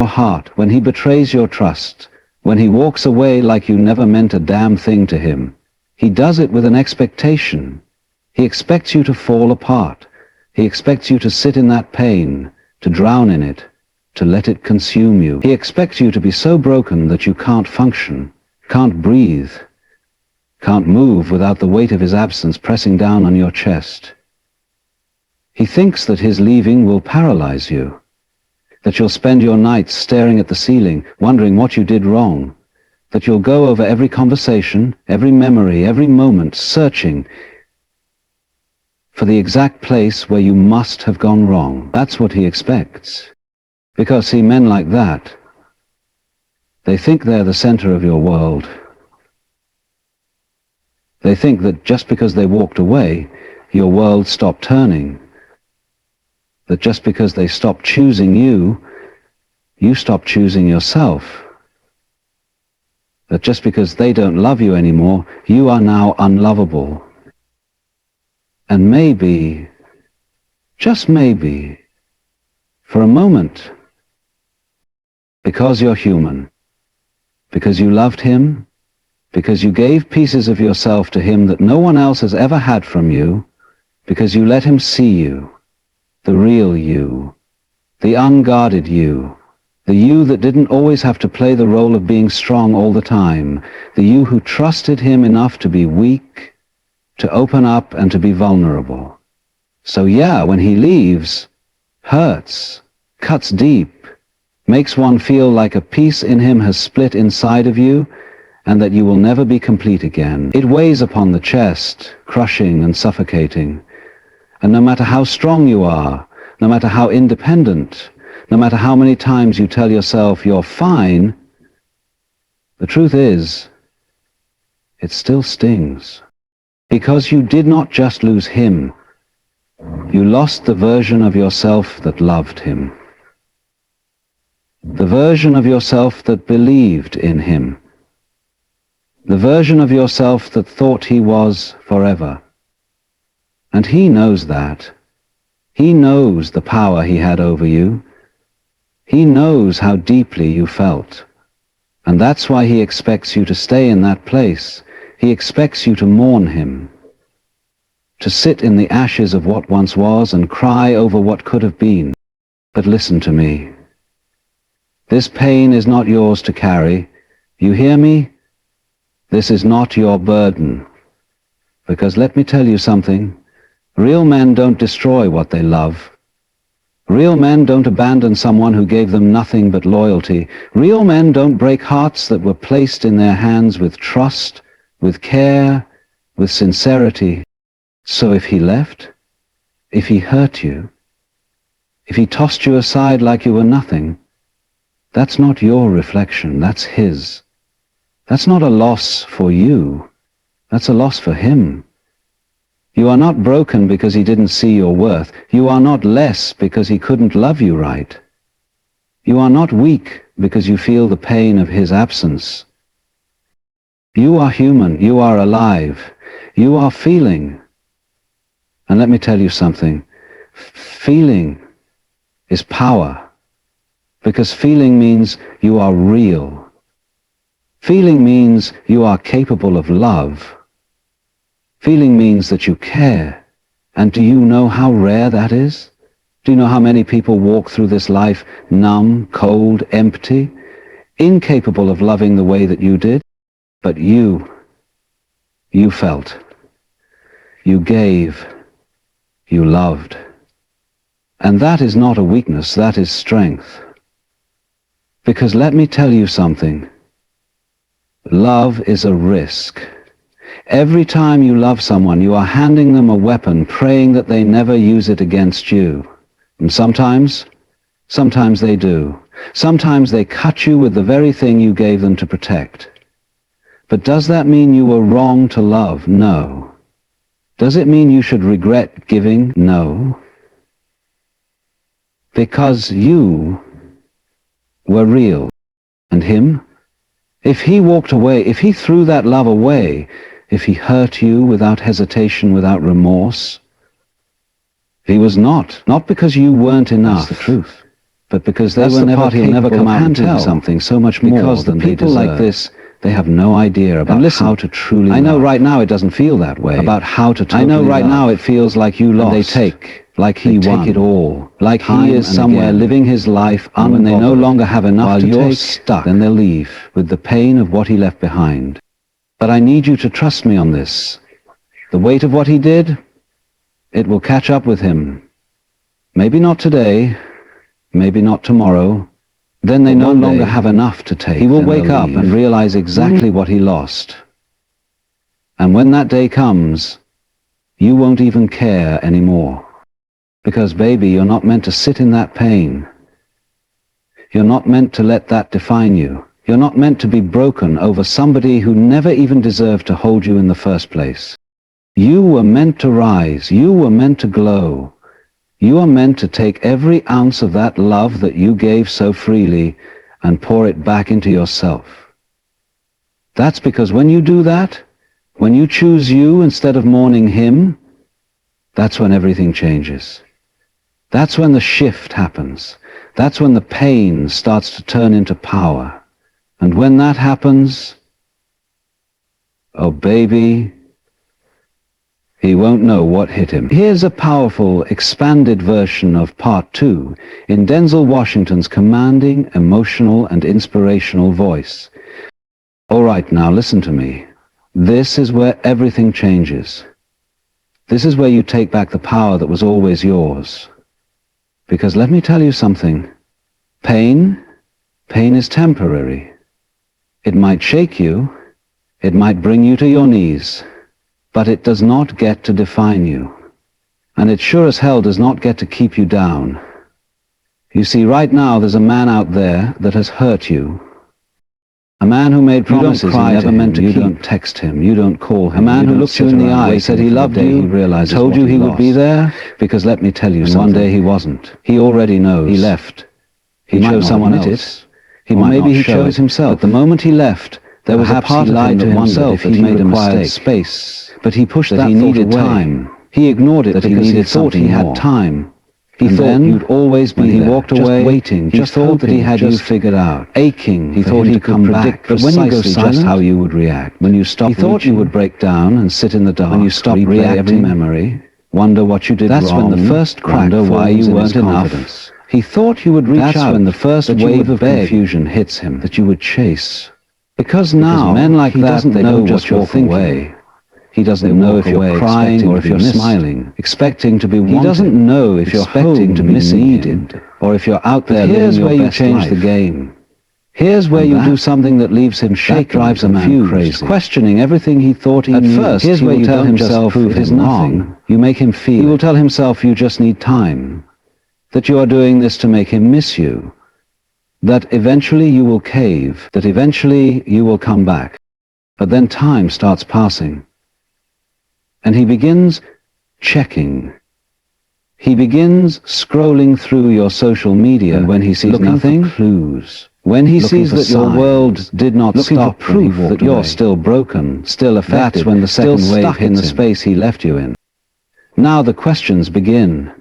Your heart, when he betrays your trust, when he walks away like you never meant a damn thing to him, he does it with an expectation. He expects you to fall apart. He expects you to sit in that pain, to drown in it, to let it consume you. He expects you to be so broken that you can't function, can't breathe, can't move without the weight of his absence pressing down on your chest. He thinks that his leaving will paralyze you, that you'll spend your nights staring at the ceiling, wondering what you did wrong, that you'll go over every conversation, every memory, every moment, searching for the exact place where you must have gone wrong. That's what he expects. Because, see, men like that, they think they're the center of your world. They think that just because they walked away, your world stopped turning. That just because they stopped choosing you, you stopped choosing yourself. That just because they don't love you anymore, you are now unlovable. And maybe, just maybe, for a moment, because you're human, because you loved him, because you gave pieces of yourself to him that no one else has ever had from you, because you let him see you, the real you, the unguarded you, the you that didn't always have to play the role of being strong all the time, the you who trusted him enough to be weak, to open up and to be vulnerable. So yeah, when he leaves, hurts, cuts deep, makes one feel like a piece in him has split inside of you, and that you will never be complete again. It weighs upon the chest, crushing and suffocating. And no matter how strong you are, no matter how independent, no matter how many times you tell yourself you're fine, the truth is, it still stings. Because you did not just lose him, you lost the version of yourself that loved him. The version of yourself that believed in him. The version of yourself that thought he was forever. And he knows that. He knows the power he had over you. He knows how deeply you felt. And that's why he expects you to stay in that place. He expects you to mourn him, to sit in the ashes of what once was and cry over what could have been. But listen to me. This pain is not yours to carry. You hear me? This is not your burden. Because let me tell you something. Real men don't destroy what they love. Real men don't abandon someone who gave them nothing but loyalty. Real men don't break hearts that were placed in their hands with trust, with care, with sincerity. So if he left, if he hurt you, if he tossed you aside like you were nothing, that's not your reflection, that's his. That's not a loss for you, that's a loss for him. You are not broken because he didn't see your worth. You are not less because he couldn't love you right. You are not weak because you feel the pain of his absence. You are human, you are alive, you are feeling. And let me tell you something, feeling is power, because feeling means you are real. Feeling means you are capable of love. Feeling means that you care. And do you know how rare that is? Do you know how many people walk through this life numb, cold, empty, incapable of loving the way that you did? But you felt. You gave. You loved. And that is not a weakness, that is strength. Because let me tell you something. Love is a risk. Every time you love someone, you are handing them a weapon, praying that they never use it against you. And sometimes they do. Sometimes they cut you with the very thing you gave them to protect. But does that mean you were wrong to love? No. Does it mean you should regret giving? No. Because you were real. And him? If he walked away, if he threw that love away, if he hurt you without hesitation, without remorse, he was not because you weren't enough. That's the truth. But because they were never capable of handling something so much more because the people like this, they have no idea about how to truly I know love. Right now it doesn't feel that way. About how to totally I know right love. Now it feels like you lost. And they take, like he won. Take it all. Like he is somewhere living his life and when they no longer have enough to take, stuck, then they'll leave with the pain of what he left behind. But I need you to trust me on this. The weight of what he did, it will catch up with him. Maybe not today, maybe not tomorrow. Then they no longer have enough to take. He will wake up and realize exactly what he lost. And when that day comes, you won't even care anymore. Because, baby, you're not meant to sit in that pain. You're not meant to let that define you. You're not meant to be broken over somebody who never even deserved to hold you in the first place. You were meant to rise. You were meant to glow. You are meant to take every ounce of that love that you gave so freely and pour it back into yourself. That's because when you do that, when you choose you instead of mourning him, that's when everything changes. That's when the shift happens. That's when the pain starts to turn into power. And when that happens, oh baby, he won't know what hit him. Here's a powerful, expanded version of Part 2 in Denzel Washington's commanding, emotional, and inspirational voice. All right, now listen to me. This is where everything changes. This is where you take back the power that was always yours. Because let me tell you something. Pain is temporary. It might shake you. It might bring you to your knees. But it does not get to define you. And it sure as hell does not get to keep you down. You see, right now there's a man out there that has hurt you. A man who made promises he never meant to keep. You don't text him, you don't call him. A man who looked you in the eye, said he loved you, told you he would be there, because let me tell you something. One day he wasn't. He already knows. He left. He chose someone else. Maybe he chose himself. But the moment he left, there was a part of him that wondered if he made a mistake. Space. But he pushed that he needed time. He ignored it because he thought he had time. He thought you'd always be there. He walked away, waiting, just thought that he had you figured out. Aching, he thought he could predict precisely just how you would react. When you stopped, he thought you would break down and sit in the dark. When you stopped reacting, every memory, wonder what you did wrong. That's when the first crack forms why you weren't enough. He thought you would reach out. That's when the first wave of confusion hits him. That you would chase. Because now, men like that, they don't just walk away. He doesn't know if you're crying or if you're smiling, expecting to be wanted. He doesn't know if you're expecting to be needed or if you're out there living your best life. Here's where you change the game. Here's where you do something that leaves him shaken, drives him confused, questioning everything he thought he knew. At first, here's where you tell himself it is nothing. You make him feel. He will tell himself you just need time, that you are doing this to make him miss you, that eventually you will cave, that eventually you will come back. But then time starts passing. And he begins checking. He begins scrolling through your social media, and when he sees nothing, clues. When he sees that your world did not stop, proof that you're still broken, still affected, that's when the second wave hits in the space he left you in. Now the questions begin.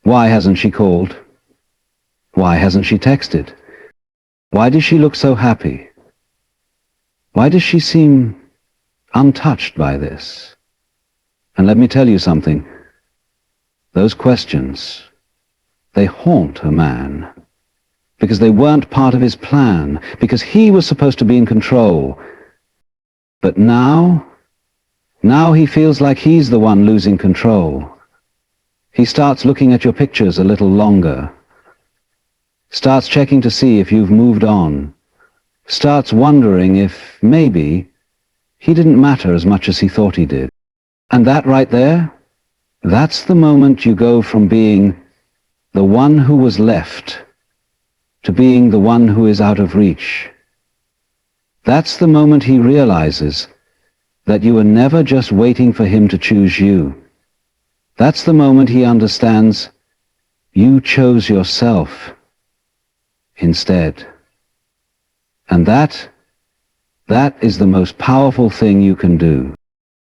Why hasn't she called? Why hasn't she texted? Why does she look so happy? Why does she seem untouched by this? And let me tell you something. Those questions, they haunt a man. Because they weren't part of his plan. Because he was supposed to be in control. But now he feels like he's the one losing control. He starts looking at your pictures a little longer. Starts checking to see if you've moved on. Starts wondering if, maybe, he didn't matter as much as he thought he did. And that right there, that's the moment you go from being the one who was left to being the one who is out of reach. That's the moment he realizes that you were never just waiting for him to choose you. That's the moment he understands you chose yourself instead. And that is the most powerful thing you can do.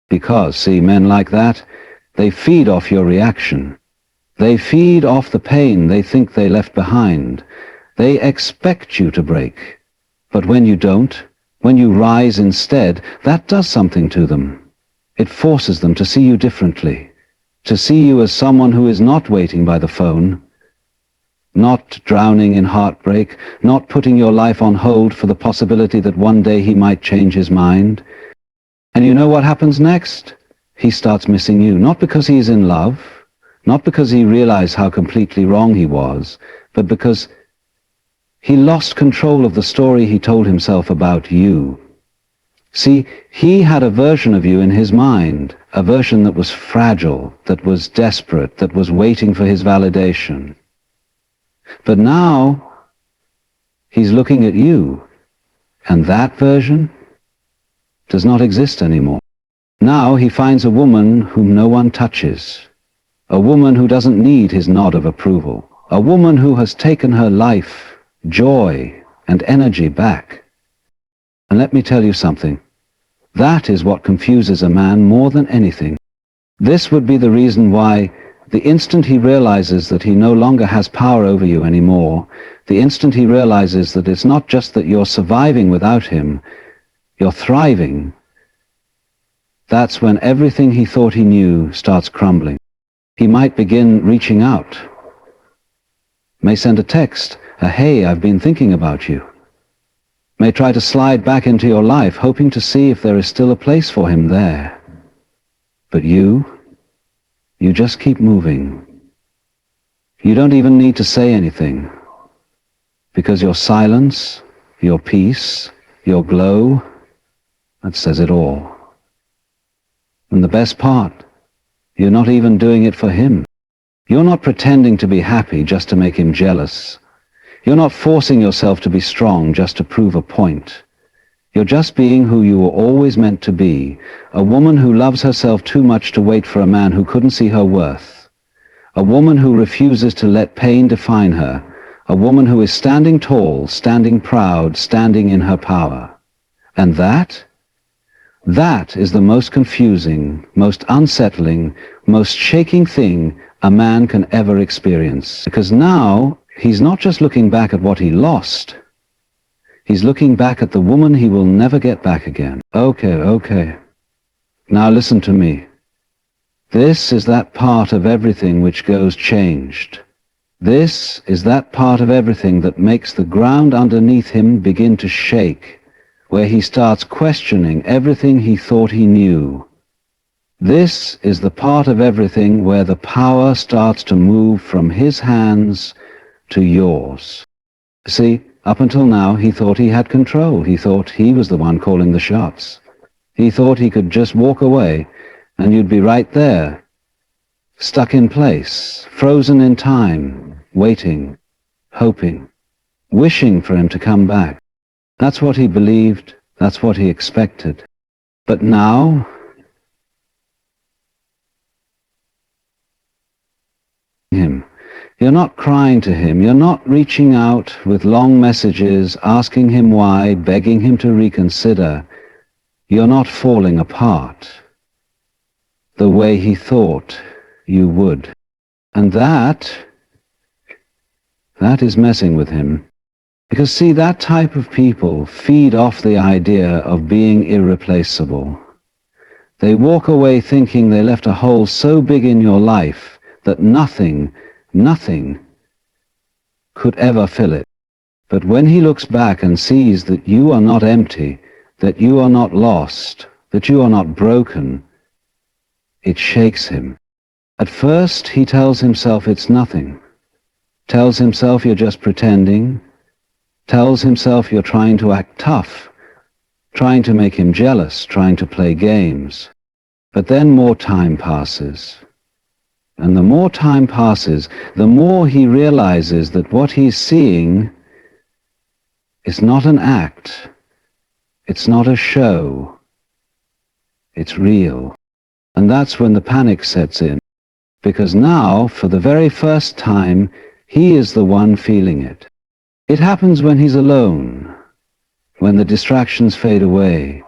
Because, see, men like that, they feed off your reaction. They feed off the pain they think they left behind. They expect you to break. But when you don't, when you rise instead, that does something to them. It forces them to see you differently, to see you as someone who is not waiting by the phone, not drowning in heartbreak, not putting your life on hold for the possibility that one day he might change his mind. And you know what happens next? He starts missing you, not because he is in love, not because he realized how completely wrong he was, but because he lost control of the story he told himself about you. See, he had a version of you in his mind, a version that was fragile, that was desperate, that was waiting for his validation. But now, he's looking at you, and that version does not exist anymore. Now he finds a woman whom no one touches, a woman who doesn't need his nod of approval, a woman who has taken her life, joy, and energy back. And let me tell you something. That is what confuses a man more than anything. This would be the reason why, the instant he realizes that he no longer has power over you anymore, the instant he realizes that it's not just that you're surviving without him, you're thriving, that's when everything he thought he knew starts crumbling. He might begin reaching out, may send a text, a "Hey, I've been thinking about you," may try to slide back into your life, hoping to see if there is still a place for him there. But you just keep moving. You don't even need to say anything, because your silence, your peace, your glow, that says it all. And the best part, you're not even doing it for him. You're not pretending to be happy just to make him jealous. You're not forcing yourself to be strong just to prove a point. You're just being who you were always meant to be, a woman who loves herself too much to wait for a man who couldn't see her worth, a woman who refuses to let pain define her, a woman who is standing tall, standing proud, standing in her power. And that is the most confusing, most unsettling, most shaking thing a man can ever experience. Because now, he's not just looking back at what he lost, he's looking back at the woman he will never get back again. Okay. Now listen to me. This is that part of everything which goes changed. This is that part of everything that makes the ground underneath him begin to shake, where he starts questioning everything he thought he knew. This is the part of everything where the power starts to move from his hands to yours. See, up until now, he thought he had control. He thought he was the one calling the shots. He thought he could just walk away, and you'd be right there, stuck in place, frozen in time, waiting, hoping, wishing for him to come back. That's what he believed, that's what he expected. But now, you're not crying to him, you're not reaching out with long messages, asking him why, begging him to reconsider. You're not falling apart the way he thought you would. And that is messing with him. Because see, that type of people feed off the idea of being irreplaceable. They walk away thinking they left a hole so big in your life that nothing could ever fill it. But when he looks back and sees that you are not empty, that you are not lost, that you are not broken, it shakes him. At first he tells himself it's nothing, tells himself you're just pretending, tells himself you're trying to act tough, trying to make him jealous, trying to play games. But then more time passes. And the more time passes, the more he realizes that what he's seeing is not an act, it's not a show, it's real. And that's when the panic sets in, because now, for the very first time, he is the one feeling it. It happens when he's alone, when the distractions fade away,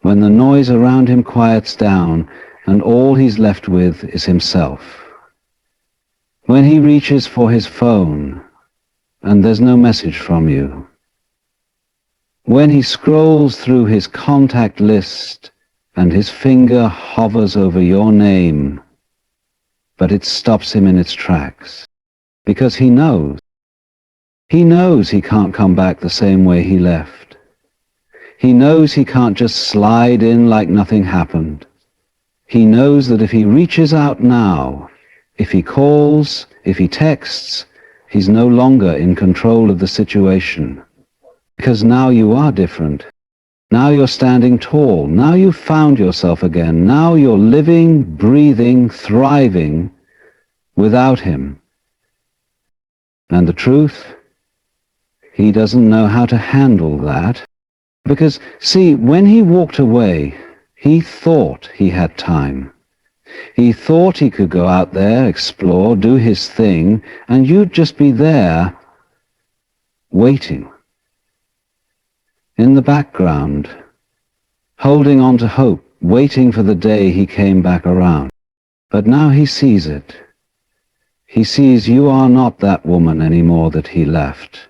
when the noise around him quiets down, and all he's left with is himself. When he reaches for his phone and there's no message from you. When he scrolls through his contact list and his finger hovers over your name, but it stops him in its tracks, because he knows. He knows he can't come back the same way he left. He knows he can't just slide in like nothing happened. He knows that if he reaches out now, if he calls, if he texts, he's no longer in control of the situation. Because now you are different. Now you're standing tall. Now you've found yourself again. Now you're living, breathing, thriving without him. And the truth, he doesn't know how to handle that. Because, see, when he walked away, he thought he had time. He thought he could go out there, explore, do his thing, and you'd just be there, waiting. In the background, holding on to hope, waiting for the day he came back around. But now he sees it. He sees you are not that woman anymore that he left.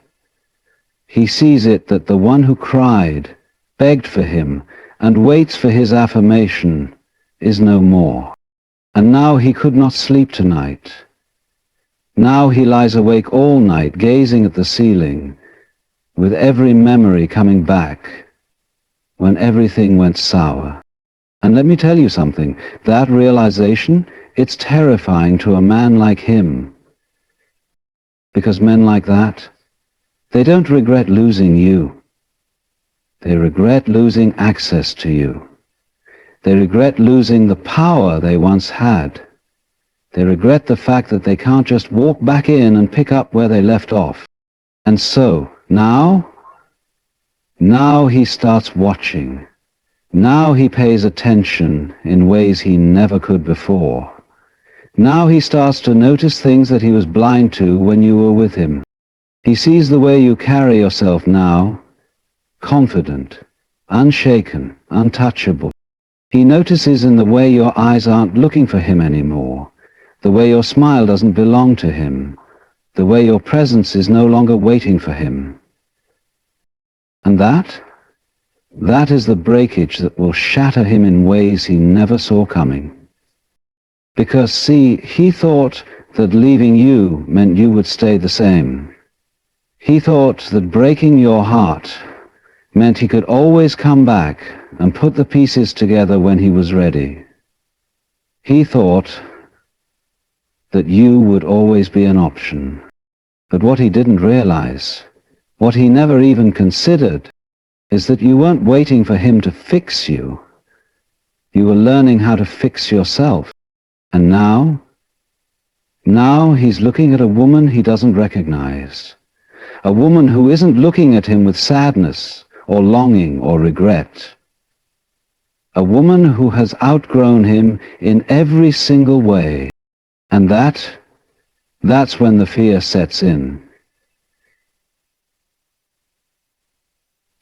He sees it that the one who cried, begged for him, and waits for his affirmation is no more. And now he could not sleep tonight. Now he lies awake all night, gazing at the ceiling, with every memory coming back when everything went sour. And let me tell you something, that realization, it's terrifying to a man like him. Because men like that, they don't regret losing you. They regret losing access to you. They regret losing the power they once had. They regret the fact that they can't just walk back in and pick up where they left off. And so, now he starts watching. Now he pays attention in ways he never could before. Now he starts to notice things that he was blind to when you were with him. He sees the way you carry yourself now, confident, unshaken, untouchable. He notices in the way your eyes aren't looking for him anymore, the way your smile doesn't belong to him, the way your presence is no longer waiting for him. And that is the breakage that will shatter him in ways he never saw coming. Because, see, he thought that leaving you meant you would stay the same. He thought that breaking your heart meant he could always come back and put the pieces together when he was ready. He thought that you would always be an option. But what he didn't realize, what he never even considered, is that you weren't waiting for him to fix you. You were learning how to fix yourself. And now he's looking at a woman he doesn't recognize. A woman who isn't looking at him with sadness or longing or regret. A woman who has outgrown him in every single way. And that's when the fear sets in.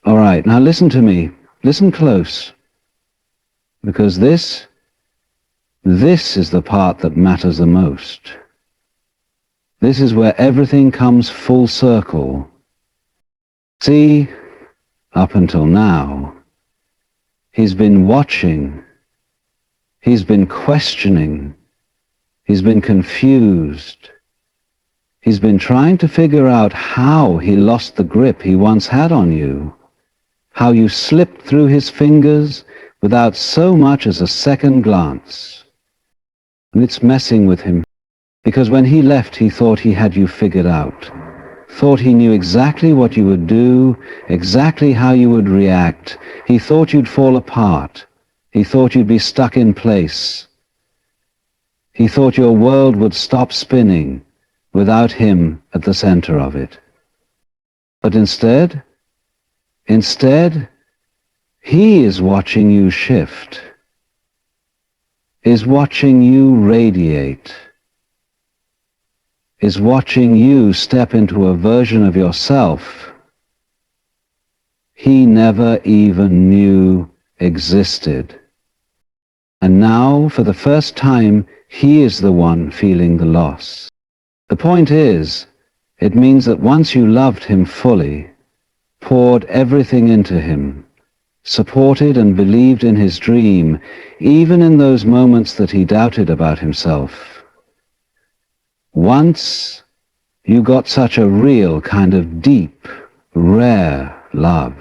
All right, now listen to me. Listen close. Because this is the part that matters the most. This is where everything comes full circle. See, up until now, he's been watching, he's been questioning, he's been confused, he's been trying to figure out how he lost the grip he once had on you, how you slipped through his fingers without so much as a second glance. And it's messing with him, because when he left he thought he had you figured out, thought he knew exactly what you would do, exactly how you would react. He thought you'd fall apart. He thought you'd be stuck in place. He thought your world would stop spinning without him at the center of it. But instead, he is watching you shift, is watching you radiate, is watching you step into a version of yourself he never even knew existed. And now, for the first time, he is the one feeling the loss. The point is, it means that once you loved him fully, poured everything into him, supported and believed in his dream, even in those moments that he doubted about himself. Once you got such a real kind of deep, rare love.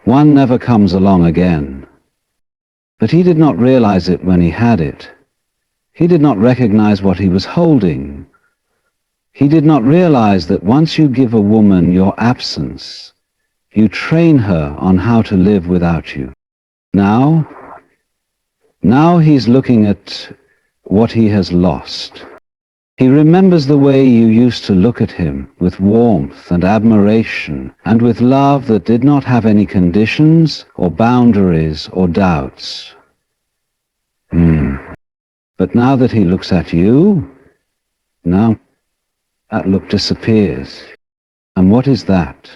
One never comes along again. But he did not realize it when he had it. He did not recognize what he was holding. He did not realize that once you give a woman your absence, you train her on how to live without you. Now he's looking at what he has lost. He remembers the way you used to look at him with warmth and admiration and with love that did not have any conditions or boundaries or doubts. But now that he looks at you, now that look disappears. And what is that?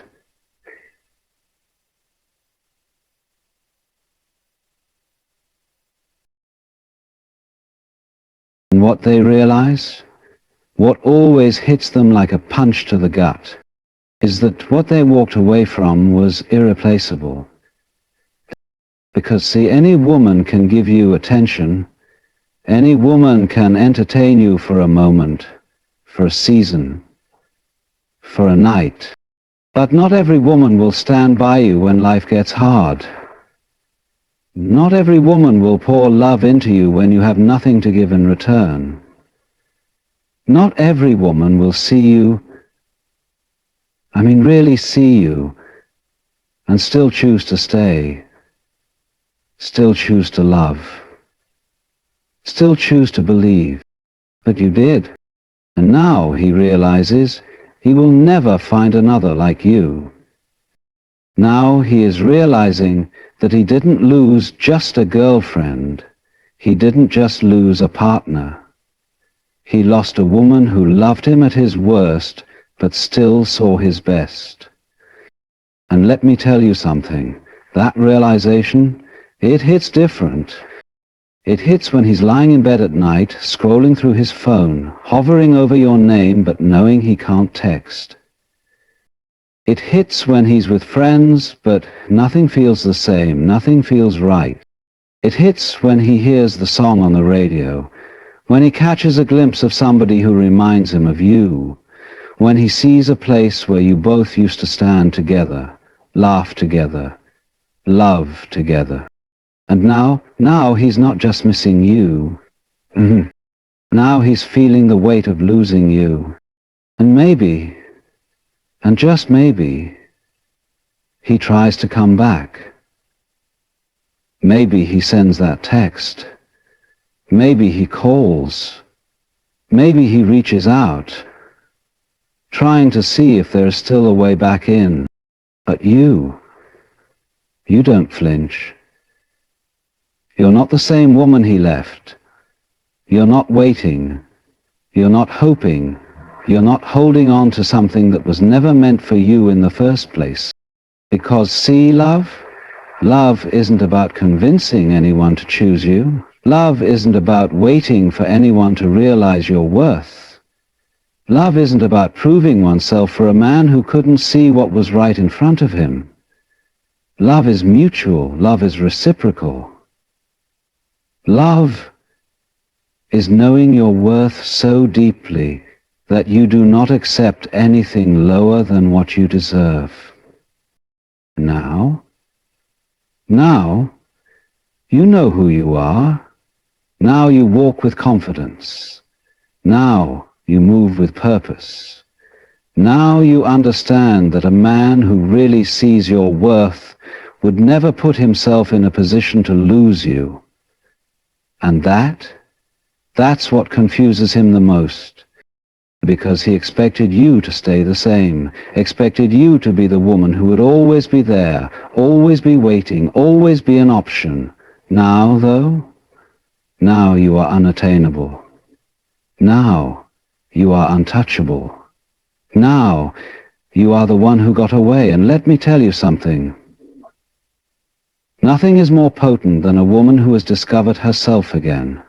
And what they realize, what always hits them like a punch to the gut, is that what they walked away from was irreplaceable. Because, see, any woman can give you attention, any woman can entertain you for a moment, for a season, for a night. But not every woman will stand by you when life gets hard. Not every woman will pour love into you when you have nothing to give in return. Not every woman will see you, really see you, and still choose to stay, still choose to love, still choose to believe. But you did. And now he realizes he will never find another like you. Now he is realizing that he didn't lose just a girlfriend. He didn't just lose a partner. He lost a woman who loved him at his worst, but still saw his best. And let me tell you something, that realization, it hits different. It hits when he's lying in bed at night, scrolling through his phone, hovering over your name but knowing he can't text. It hits when he's with friends, but nothing feels the same, nothing feels right. It hits when he hears the song on the radio, when he catches a glimpse of somebody who reminds him of you, when he sees a place where you both used to stand together, laugh together, love together. And now he's not just missing you. Now he's feeling the weight of losing you. And maybe, and just maybe, he tries to come back. Maybe he sends that text. Maybe he calls. Maybe he reaches out, trying to see if there is still a way back in. But you don't flinch. You're not the same woman he left. You're not waiting. You're not hoping. You're not holding on to something that was never meant for you in the first place. Because, see, love isn't about convincing anyone to choose you. Love isn't about waiting for anyone to realize your worth. Love isn't about proving oneself for a man who couldn't see what was right in front of him. Love is mutual. Love is reciprocal. Love is knowing your worth so deeply that you do not accept anything lower than what you deserve. Now, you know who you are. Now you walk with confidence. Now you move with purpose. Now you understand that a man who really sees your worth would never put himself in a position to lose you. And that's what confuses him the most, because he expected you to stay the same, expected you to be the woman who would always be there, always be waiting, always be an option. Now, though, now you are unattainable. Now you are untouchable. Now you are the one who got away, and let me tell you something. Nothing is more potent than a woman who has discovered herself again.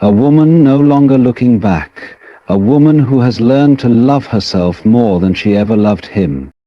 A woman no longer looking back, a woman who has learned to love herself more than she ever loved him.